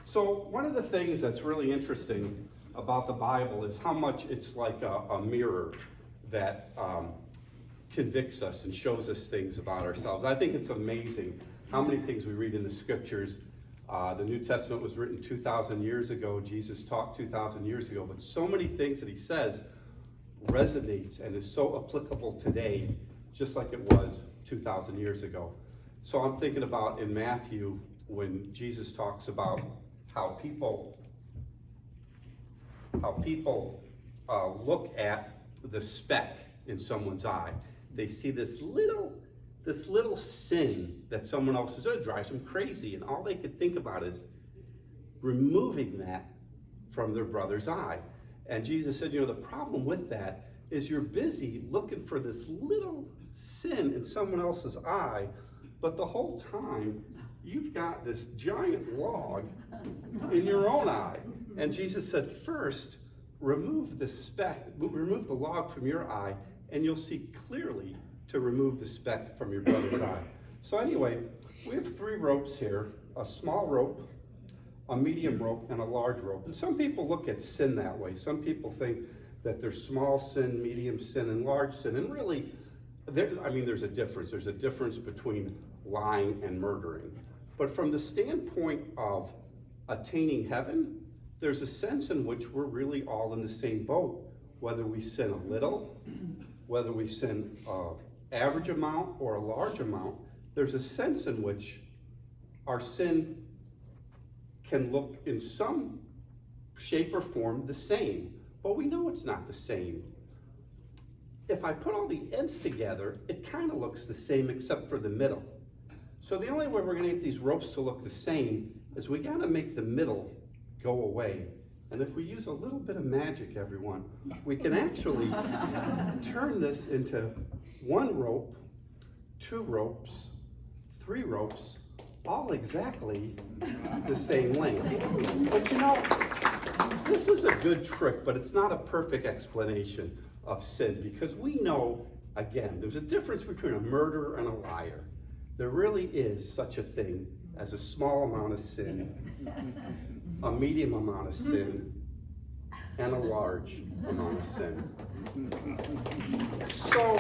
So one of the things that's really interesting about the Bible is how much it's like a mirror that convicts us and shows us things about ourselves. I think it's amazing how many things we read in the scriptures. The New Testament was written 2,000 years ago. Jesus taught 2,000 years ago, but so many things that he says resonates and is so applicable today, just like it was 2,000 years ago. So I'm thinking about in Matthew when Jesus talks about how people look at the speck in someone's eye. They see this little sin that someone else is, it drives them crazy, and all they could think about is removing that from their brother's eye. And Jesus said, the problem with that is you're busy looking for this little sin in someone else's eye, but the whole time you've got this giant log in your own eye. And Jesus said, first, remove the log from your eye, and you'll see clearly to remove the speck from your brother's eye. So anyway, we have 3 ropes here, a small rope, a medium rope, and a large rope. And some people look at sin that way. Some people think that there's small sin, medium sin, and large sin. And really, there's a difference. There's a difference between lying and murdering. But from the standpoint of attaining heaven, there's a sense in which we're really all in the same boat. Whether we sin a little, whether we sin an average amount or a large amount, there's a sense in which our sin can look in some shape or form the same, but we know it's not the same. If I put all the ends together, it kind of looks the same except for the middle. So the only way we're going to get these ropes to look the same is we got to make the middle go away. And if we use a little bit of magic, everyone, we can actually turn this into 1 rope, 2 ropes, 3 ropes, all exactly the same length. But this is a good trick, but it's not a perfect explanation of sin, because we know, again, there's a difference between a murderer and a liar. There really is such a thing as a small amount of sin, a medium amount of sin, and a large amount of sin. So